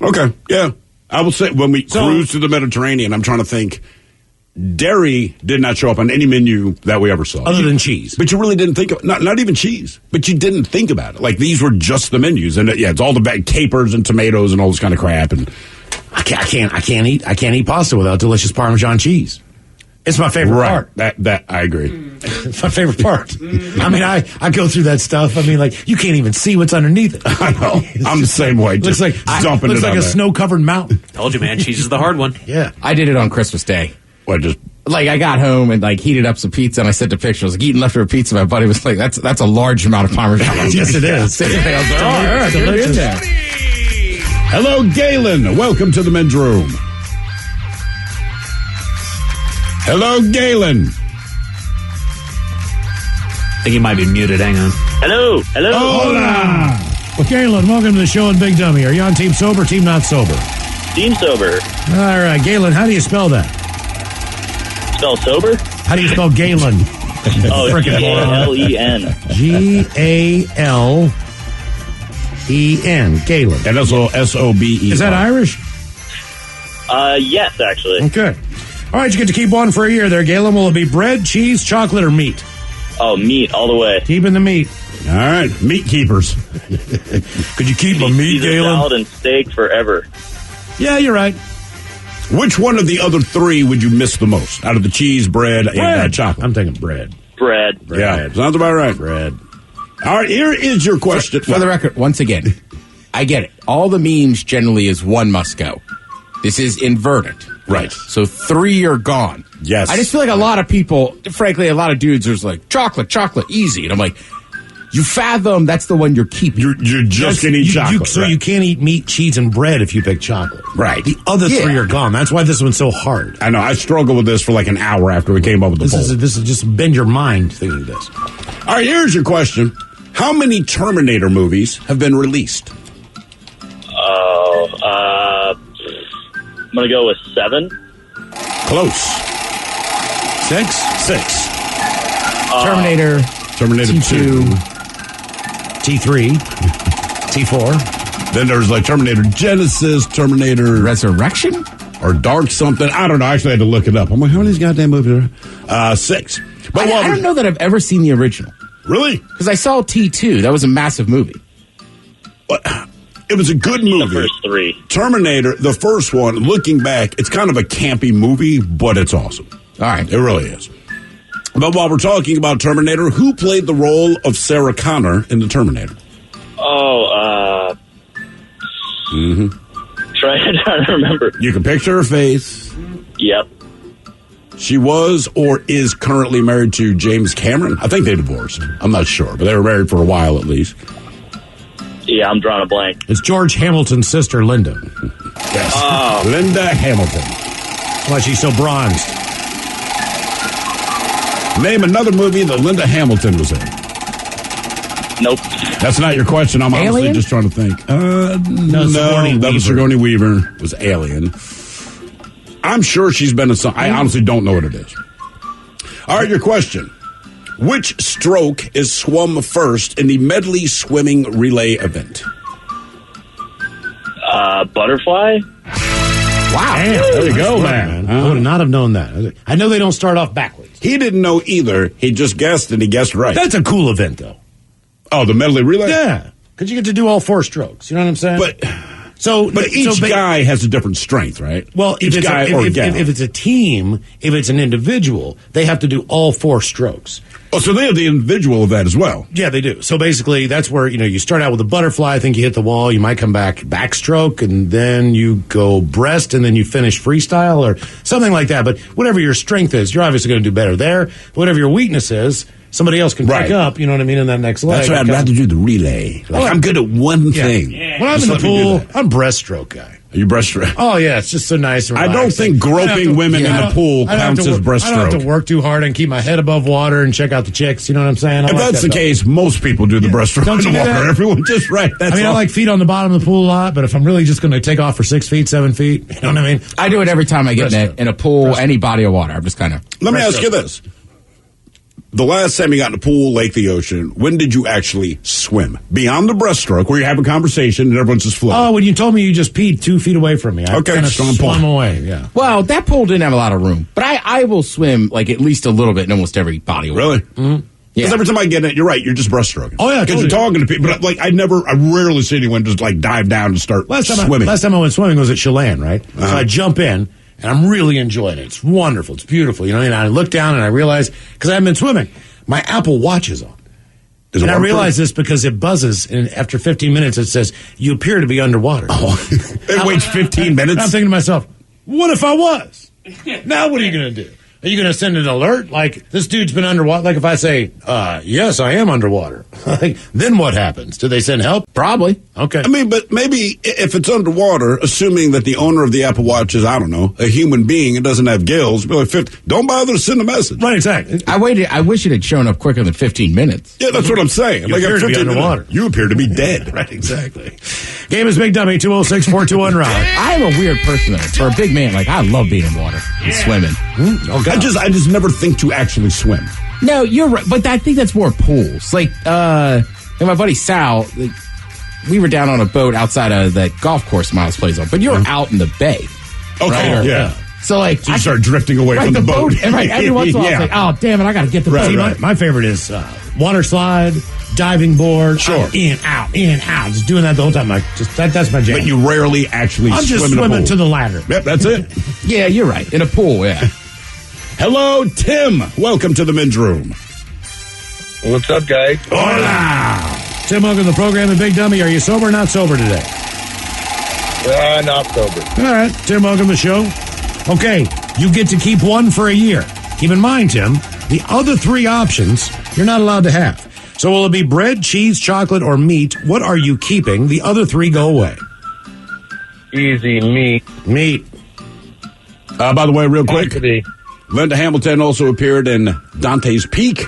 Okay, yeah. I will say when we cruise to the Mediterranean, I'm trying to think. Dairy did not show up on any menu that we ever saw. Other than cheese. But you really didn't think of not even cheese. But you didn't think about it. Like these were just the menus. And it's all the capers and tomatoes and all this kind of crap. And I can't eat pasta without delicious Parmesan cheese. It's my favorite part. That I agree. It's my favorite part. I mean, I go through that stuff. I mean, like you can't even see what's underneath it. I know. I'm the same way. Looks like dumping looks it like on a there. snow-covered mountain. Told you, man. Cheese is the hard one. Yeah. I did it on Christmas Day. What, just like I got home and like heated up some pizza and I sent a picture. I was like eating leftover pizza. My buddy was like, "That's a large amount of Parmesan." Yes, it is. I was like, all right, get it in there. Hello, Galen. Welcome to the men's room. Hello, Galen. I think he might be muted. Hang on. Hello. Hola. Well, Galen, welcome to the show on Big Dummy. Are you on Team Sober, Team Not Sober? Team Sober. All right, Galen, how do you spell that? Spell sober? How do you spell Galen? Oh, G-A-L-E-N. G-A-L-E-N. Galen. And also S-O-B-E. Is that Irish? Yes, actually. Okay. All right, you get to keep one for a year there, Galen. Will it be bread, cheese, chocolate, or meat? Oh, meat all the way. Keeping the meat. All right, meat keepers. Could you keep a meat, Caesar Galen? salad and steak forever. Yeah, you're right. Which one of the other three would you miss the most out of the cheese, bread, and chocolate? I'm thinking bread. Bread. Yeah, sounds about right. Bread. All right, here is your question. For the record, once again, I get it. All the memes generally is one must go. This is inverted. Right. So 3 are gone. Yes. I just feel like a lot of people, frankly, a lot of dudes are just like, chocolate, easy. And I'm like, you fathom that's the one you're keeping. You're just going to eat chocolate. So you can't eat meat, cheese, and bread if you pick chocolate. Right. The other 3 are gone. That's why this one's so hard. I know. I struggled with this for like an hour after we came up with the poll. This is just bend your mind thinking this. All right, here's your question. How many Terminator movies have been released? I'm going to go with 7. Close. 6? 6. Terminator T2. T3. T4. Then there's like Terminator Genesis, Terminator Resurrection? Or Dark something. I don't know. I actually had to look it up. I'm like, how many of these goddamn movies are 6? But I don't know that I've ever seen the original. Really? Because I saw T2. That was a massive movie. It was a good movie. The first 3. Terminator, the first one, looking back, it's kind of a campy movie, but it's awesome. All right. It really is. But while we're talking about Terminator, who played the role of Sarah Connor in the Terminator? Trying to remember. You can picture her face. Yep. She was or is currently married to James Cameron. I think they divorced. I'm not sure, but they were married for a while at least. Yeah, I'm drawing a blank. It's George Hamilton's sister, Linda. Yes. Oh. Linda Hamilton. That's why she's so bronzed. Name another movie that Linda Hamilton was in. Nope. That's not your question. I'm honestly just trying to think. No, that was Sigourney Weaver. It was Alien. I'm sure she's been in some. I honestly don't know what it is. All right, your question. Which stroke is swum first in the medley swimming relay event? Butterfly? Wow. Damn, there you go, man. I would not have known that. I know they don't start off backwards. He didn't know either. He just guessed, and he guessed right. That's a cool event, though. Oh, the medley relay? Yeah. Because you get to do all 4 strokes. You know what I'm saying? But each guy has a different strength, right? Well, each guy or gal. If it's a team, if it's an individual, they have to do all 4 strokes. Oh, so they have the individual of that as well. Yeah, they do. So basically, that's where, you start out with a butterfly. I think you hit the wall. You might come back backstroke, and then you go breast, and then you finish freestyle or something like that. But whatever your strength is, you're obviously going to do better there. Whatever your weakness is, somebody else can pick up, you know what I mean, in that next leg. That's why I'd rather do the relay. I'm good at one thing. Yeah. When I'm in the pool, I'm breaststroke guy. Are you breaststroke? Oh, yeah, it's just so nice and I don't think groping women in the pool counts as breaststroke. I don't have to work too hard and keep my head above water and check out the chicks, you know what I'm saying? If that's the case, most people do the breaststroke in the water. Everyone just right. That's I like feet on the bottom of the pool a lot, but if I'm really just going to take off for 6 feet, 7 feet, you know what I mean? I do it every time I get in a pool, any body of water. I'm just kind of... Let me ask you this. The last time you got in a pool, lake, the ocean, when did you actually swim? Beyond the breaststroke, where you have a conversation and everyone's just floating. Oh, when you told me you just peed 2 feet away from me. I kind of swam away, yeah. Well, that pool didn't have a lot of room. But I will swim, at least a little bit in almost every body of water. Really? Mm-hmm. Because every time I get in it, you're right, you're just breaststroking. Oh, yeah. Because you're talking to people. But, I rarely see anyone just, dive down and start swimming. Last time I went swimming was at Chelan, right? So I jump in, and I'm really enjoying it. It's wonderful. It's beautiful. You know, and I look down, and I realize, because I haven't been swimming, my Apple Watch is on. And I realize this because it buzzes, and after 15 minutes, it says, you appear to be underwater. Oh, it waits 15 minutes? And I'm thinking to myself, what if I was? Now what are you going to do? Are you going to send an alert? This dude's been underwater? If I say, yes, I am underwater. Then what happens? Do they send help? Probably. Okay. I mean, but maybe if it's underwater, assuming that the owner of the Apple Watch is, I don't know, a human being and doesn't have gills, don't bother to send a message. Right, exactly. I wish it had shown up quicker than 15 minutes. Yeah, that's what I'm saying. You appear to be underwater. You appear to be dead. Right, exactly. Game is Big Dummy, 206-421-ROCK. I am a weird person, though. For a big man, I love being in water and swimming. I just never think to actually swim. No, you're right. But I think that's more pools. My buddy Sal, we were down on a boat outside of that golf course Miles plays on, but you're out in the bay. Okay, right? yeah. So you start drifting away from the boat. Right, every once in a while, it's oh, damn it, I got to get the boat. Right. My favorite is water slide, diving board. Sure. In, out. Just doing that the whole time. That's my jam. But you rarely actually I'm just swimming to the ladder. Yep, that's it. Yeah, you're right. In a pool, yeah. Hello, Tim. Welcome to the men's room. What's up, guys? Hola! Tim Hogan, the program, and Big Dummy. Are you sober or not sober today? Not sober. All right, Tim Hogan, the show. Okay, you get to keep one for a year. Keep in mind, Tim, the other three options you're not allowed to have. So will it be bread, cheese, chocolate, or meat? What are you keeping? The other three go away. Easy, meat. Meat. By the way, real quick, Linda Hamilton also appeared in Dante's Peak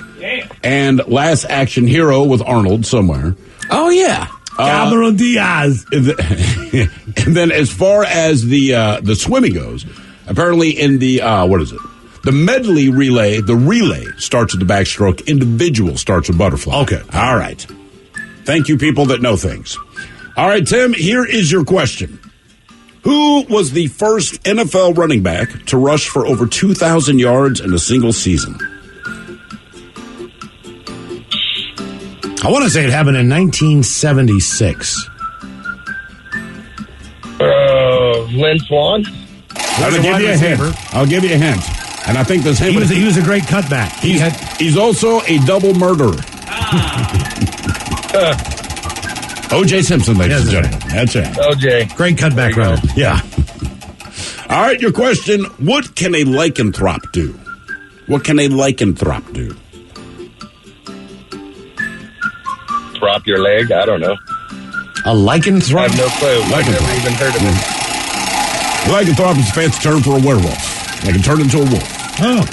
and Last Action Hero with Arnold somewhere. Oh, yeah. Cameron Diaz. And then as far as the swimming goes, apparently in the, the medley relay, the relay starts with the backstroke, individual starts with butterfly. Okay. All right. Thank you, people that know things. All right, Tim, here is your question. Who was the first NFL running back to rush for over 2,000 yards in a single season? I want to say it happened in 1976. Lynn Swan? I'll give you a hint. I'll give you a hint. And I think this hint he was a great cutback. He's also a double murderer. O.J. Simpson, ladies and gentlemen. That's it. O.J. Great cutback runner. Yeah. All right, your question. What can a lycanthrope do? What can a lycanthrope do? Prop your leg? I don't know. A lycanthrope? I have no clue. I've never even heard of it. Lycanthrope is a fancy term for a werewolf. They can turn into a wolf. Oh.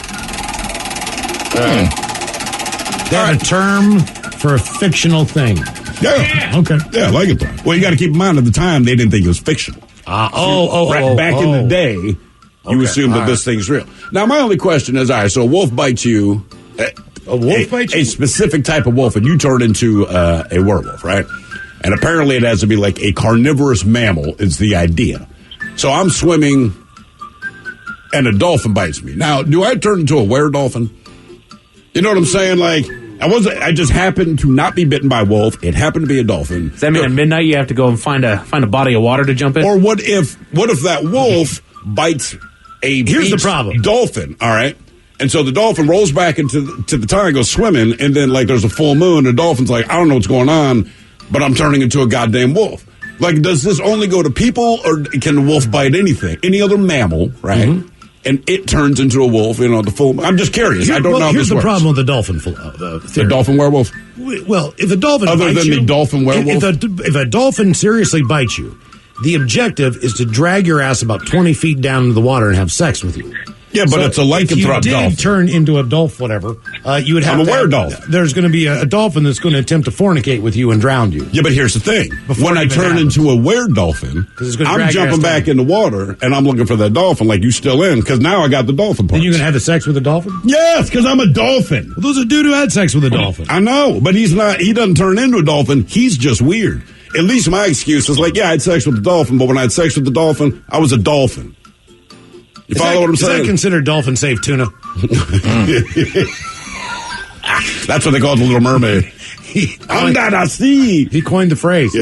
They have a term for a fictional thing. Yeah. Okay. Yeah, lycanthrope. Well, you got to keep in mind at the time they didn't think it was fiction. Back in the day, you assumed that this thing's real. Now, my only question is, all right, so a wolf bites you. A wolf bites you? A specific type of wolf, and you turn into a werewolf, right? And apparently it has to be like a carnivorous mammal is the idea. So I'm swimming, and a dolphin bites me. Now, do I turn into a were-dolphin? You know what I'm saying? Like, I just happened to not be bitten by a wolf. It happened to be a dolphin. Does that mean at midnight you have to go and find a body of water to jump in? Or what if that wolf bites a dolphin, all right? And so the dolphin rolls back into the tide, goes swimming, and then, like, there's a full moon, and the dolphin's like, I don't know what's going on, but I'm turning into a goddamn wolf. Like, does this only go to people, or can the wolf bite anything? Any other mammal, right? Mm-hmm. And it turns into a wolf, the full... I'm just curious. I don't know how here's this the works. problem with the dolphin theory. The dolphin werewolf? Well, if a dolphin Other bites than you... the dolphin werewolf? If a dolphin seriously bites you, the objective is to drag your ass about 20 feet down into the water and have sex with you. Yeah, but it's a lycanthrope dolphin. If you did turn into a dolphin, whatever, you would have I'm a were-dolphin. There's going to be a dolphin that's going to attempt to fornicate with you and drown you. Yeah, but here's the thing. When I turn into a were-dolphin, I'm jumping back in the water, and I'm looking for that dolphin like you still in, because now I got the dolphin parts. Then you're going to have the sex with a dolphin? Yes, because I'm a dolphin. Well, there's a dude who had sex with a dolphin. I know, but he's not. He doesn't turn into a dolphin. He's just weird. At least my excuse is like, yeah, I had sex with the dolphin, but when I had sex with the dolphin, I was a dolphin. You follow what I'm saying? Is that considered dolphin-safe tuna? That's what they call the Little Mermaid. Under the sea. He coined the phrase.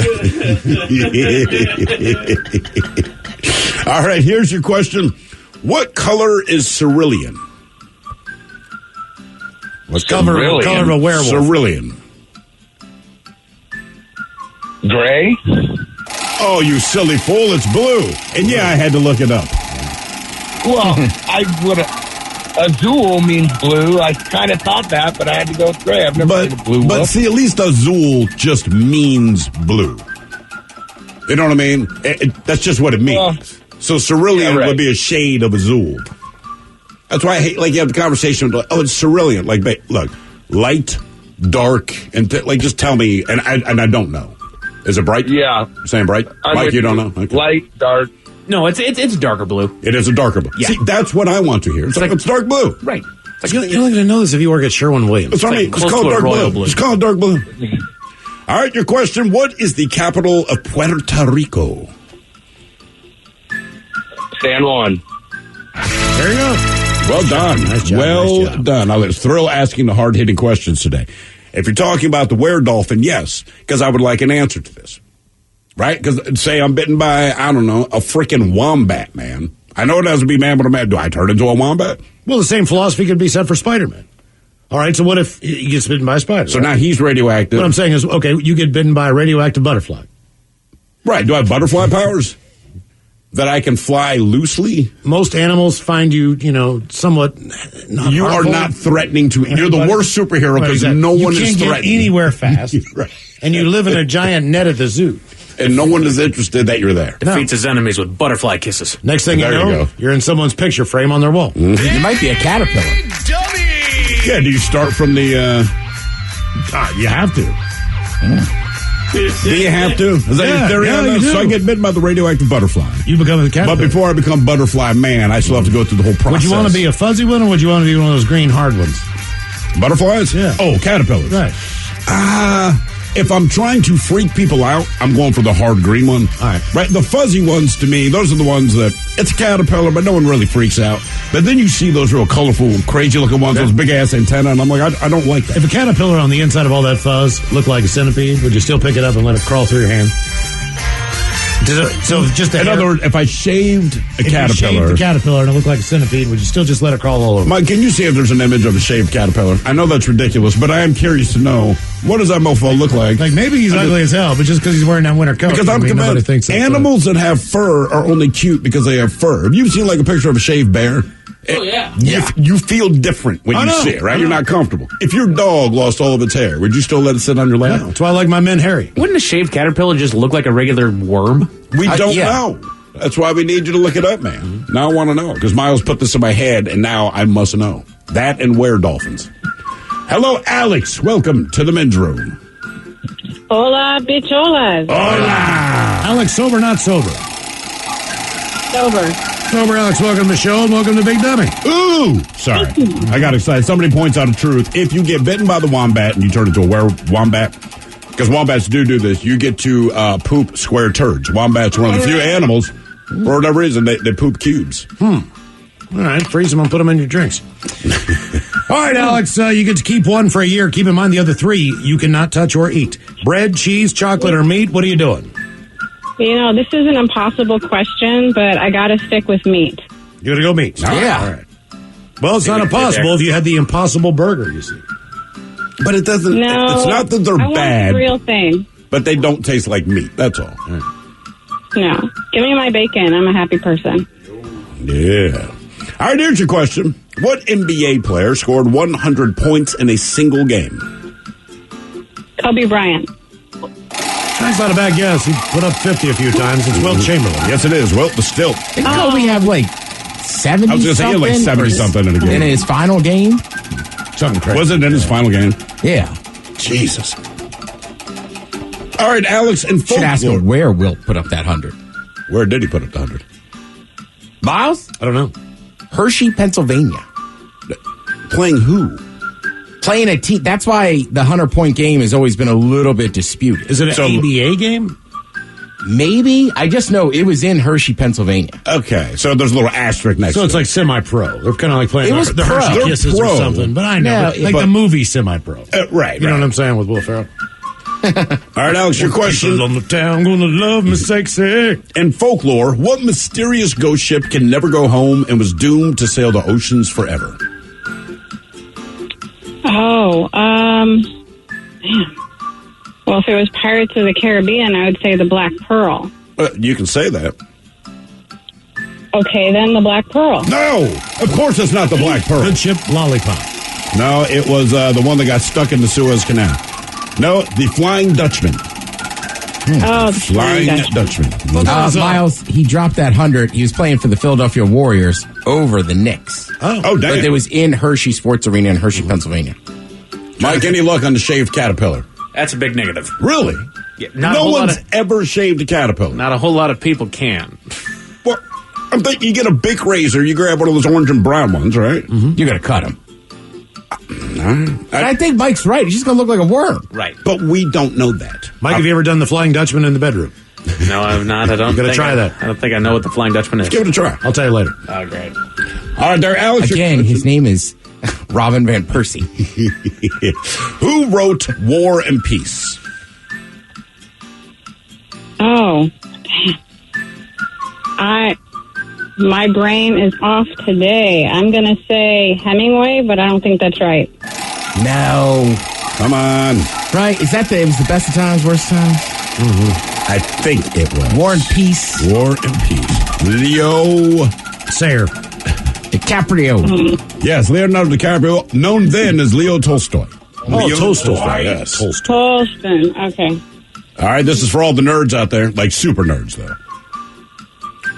All right, here's your question. What color is cerulean? What color of a werewolf? Cerulean. Gray? Oh, you silly fool, it's blue. And yeah, I had to look it up. Well, azul means blue. I kind of thought that, but I had to go with gray. I've never seen a blue wolf. But see, at least azul just means blue. You know what I mean? That's just what it means. So cerulean would be a shade of azul. That's why I hate, like, you have the conversation, like, oh, it's cerulean. Like, look, light, dark, and just tell me, and I don't know. Is it bright? Yeah. Saying bright? Mike, you don't know? Okay. Light, dark. No, it's darker blue. It is a darker blue. Yeah. See, that's what I want to hear. It's dark blue. Right. You're not going to know this if you work at Sherwin-Williams. That's what I mean. Just call it dark blue. Just call it dark blue. All right, your question. What is the capital of Puerto Rico? San Juan. There you go. Well done. Nice job. Well done. I was thrilled asking the hard-hitting questions today. If you're talking about the were-dolphin, yes, because I would like an answer to this. Right? Because say I'm bitten by, I don't know, a freaking wombat, man. I know it has to be man, but do I turn into a wombat? Well, the same philosophy could be said for Spider-Man. All right, so what if he gets bitten by a spider? So now he's radioactive. What I'm saying is, okay, you get bitten by a radioactive butterfly. Right. Do I have butterfly powers? That I can fly loosely? Most animals find you, somewhat not You harmful. are not threatening to... You're the worst superhero because no one is You can't get threatening. anywhere fast, Right. and you live in a giant net at the zoo. And no one is interested that you're there. Defeats his enemies with butterfly kisses. Next thing There you you know, go. you're in someone's picture frame on their wall. Mm-hmm. You might be a caterpillar. Yeah, do you start from the... you have to. Do you have to? Is that your theory on you this? do. So I get bitten by the radioactive butterfly. You become a caterpillar. But before I become butterfly man, I still have to go through the whole process. Would you want to be a fuzzy one, or would you want to be one of those green hard ones? Butterflies? Yeah. Oh, caterpillars. Right. If I'm trying to freak people out, I'm going for the hard green one. All right. Right? The fuzzy ones, to me, those are the ones that, it's a caterpillar, but no one really freaks out. But then you see those real colorful, crazy-looking ones, those big-ass antennae, and I'm like, I don't like that. If a caterpillar on the inside of all that fuzz looked like a centipede, would you still pick it up and let it crawl through your hand? So just In other words, if I shaved a if you caterpillar... shaved the caterpillar and it looked like a centipede, would you still just let it crawl all over? Mike, can you see if there's an image of a shaved caterpillar? I know that's ridiculous, but I am curious to know, what does that mofo look like? Like, maybe he's ugly as hell, but just because he's wearing that winter coat. Because I'm nobody convinced thinks that's animals that have fur are only cute because they have fur. Have you seen like a picture of a shaved bear? Oh, yeah. You feel different when you see it, right? You're not comfortable. If your dog lost all of its hair, would you still let it sit on your lap? No, that's why I like my men hairy. Wouldn't a shaved caterpillar just look like a regular worm? We don't know. That's why we need you to look it up, man. Now I want to know because Miles put this in my head, and now I must know that and where dolphins. Hello, Alex. Welcome to the men's room. Hola, bicholas. Hola. Alex, sober, not sober? Sober. Sober, Alex. Welcome to the show, and welcome to Big Dummy. Ooh, sorry. I got excited. Somebody points out a truth. If you get bitten by the wombat and you turn into a wombat, because wombats do this, you get to poop square turds. Wombats are one of the few animals, for whatever reason, they poop cubes. All right, freeze them and put them in your drinks. All right, Alex, you get to keep one for a year. Keep in mind the other three you cannot touch or eat. Bread, cheese, chocolate, or meat. What are you doing? This is an impossible question, but I got to stick with meat. You're going to go meat? Yeah. All right. Well, it's not impossible if you had the Impossible Burger, you see. But it doesn't, No, it's not that they're I want bad, the real thing. but they don't taste like meat. That's all. No, give me my bacon. I'm a happy person. Yeah. All right, here's your question. What NBA player scored 100 points in a single game? Kobe Bryant. That's not a bad guess. He put up 50 a few times. It's Wilt Chamberlain. Yes, it is. Wilt the stilt. Didn't Kobe have like 70 I was going to say he had like 70 something in a game. in his final game? Something crazy. Was it in his final game? Yeah. Jesus. All right, Alex, in Should ask him where Wilt put up that 100. Where did he put up the 100? Miles? I don't know. Hershey, Pennsylvania. Playing who? Playing a team. That's why the 100-point game has always been a little bit disputed. Is it an ABA game? Maybe. I just know it was in Hershey, Pennsylvania. Okay, so there's a little asterisk next So to it's it. like semi-pro. They're kind of like playing It was the pro. Hershey They're Kisses pro. or something. But I know, No, but like but- the movie semi-pro. Right, You know what I'm saying with Will Ferrell? All right, Alex, your question. On the town, gonna love me sexy. In folklore, what mysterious ghost ship can never go home and was doomed to sail the oceans forever? Man. Well, if it was Pirates of the Caribbean, I would say the Black Pearl. You can say that. Okay, then the Black Pearl. No, of course it's not the Black Pearl. Good ship Lollipop. No, it was the one that got stuck in the Suez Canal. No, the Flying Dutchman. Oh, the Flying Dutchman. Miles, he dropped that 100. He was playing for the Philadelphia Warriors over the Knicks. Oh, damn. But it was in Hershey Sports Arena in Hershey, Pennsylvania. Mike, any luck on the shaved caterpillar? That's a big negative. Really? Yeah, not a No whole lot one's of- ever shaved a caterpillar. Not a whole lot of people can. Well, I'm thinking you get a Bic razor, you grab one of those orange and brown ones, right? Mm-hmm. You're going to cut him. I think Mike's right. He's just going to look like a worm. Right. But we don't know that. Mike, have you ever done the Flying Dutchman in the bedroom? No, I've not. I don't. You gotta think try I- that. I don't think I know what the Flying Dutchman is. Give it a try. I'll tell you later. Oh, great. All right, there, Alex. Again, his name is Robin Van Persie. Who wrote War and Peace? Oh, my brain is off today. I'm going to say Hemingway, but I don't think that's right. No. Come on. Right? Is that it was the best of times, worst times? I think it was. War and Peace. War and Peace. Leo Sayer. DiCaprio. Yes, Leonardo DiCaprio, known then as Leo Tolstoy. Leo Tolstoy. Yes. Tolston. Okay. All right, this is for all the nerds out there, like super nerds, though.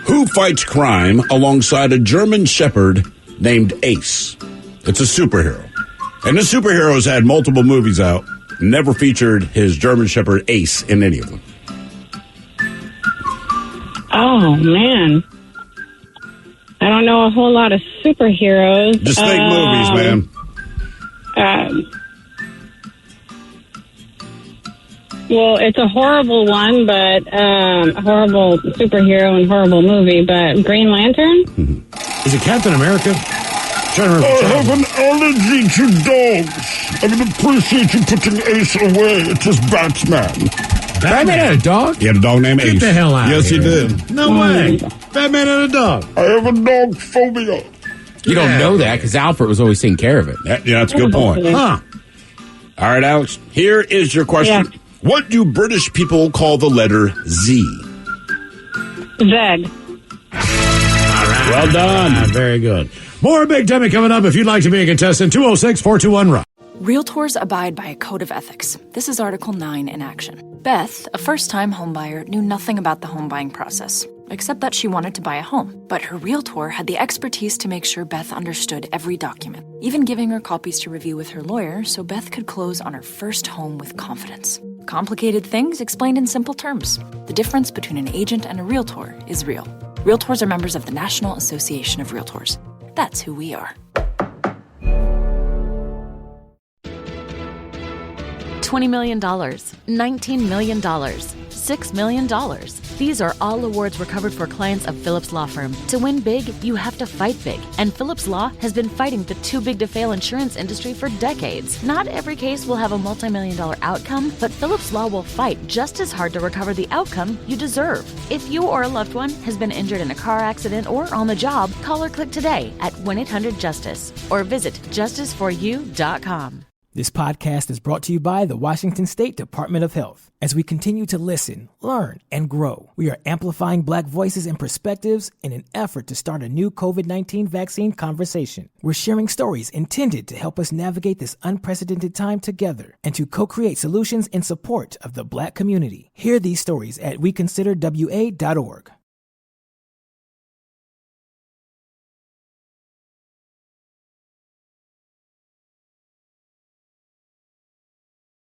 Who fights crime alongside a German shepherd named Ace? It's a superhero. And this superhero has had multiple movies out, never featured his German shepherd Ace in any of them. Oh, man. I don't know a whole lot of superheroes. Just think movies, man. Well, it's a horrible one, but a horrible superhero and horrible movie, but Green Lantern? Is it Captain America? I have an allergy to dogs. I would appreciate you putting Ace away. It is Batman. Batman had a dog? He had a dog named Ace. Get the hell out Yes, of here. he did. No way. Batman had a dog. I have a dog phobia. You don't know that because Alfred was always taking care of it. Yeah, that's a good point. Huh. All right, Alex, here is your question. Yeah. What do British people call the letter Z? Zed. All right. Well done. Very good. More Big Dummy coming up if you'd like to be a contestant. 206-421-ROCK. Realtors abide by a code of ethics. This is Article 9 in action. Beth, a first-time homebuyer, knew nothing about the home buying process, except that she wanted to buy a home. But her realtor had the expertise to make sure Beth understood every document, even giving her copies to review with her lawyer so Beth could close on her first home with confidence. Complicated things explained in simple terms. The difference between an agent and a realtor is real. Realtors are members of the National Association of Realtors. That's who we are. $20 million, $19 million, $6 million. These are all awards recovered for clients of Phillips Law Firm. To win big, you have to fight big. And Phillips Law has been fighting the too-big-to-fail insurance industry for decades. Not every case will have a multi-million-dollar outcome, but Phillips Law will fight just as hard to recover the outcome you deserve. If you or a loved one has been injured in a car accident or on the job, call or click today at 1-800-JUSTICE or visit justiceforyou.com. This podcast is brought to you by the Washington State Department of Health. As we continue to listen, learn, and grow, we are amplifying Black voices and perspectives in an effort to start a new COVID-19 vaccine conversation. We're sharing stories intended to help us navigate this unprecedented time together and to co-create solutions in support of the Black community. Hear these stories at weconsiderwa.org.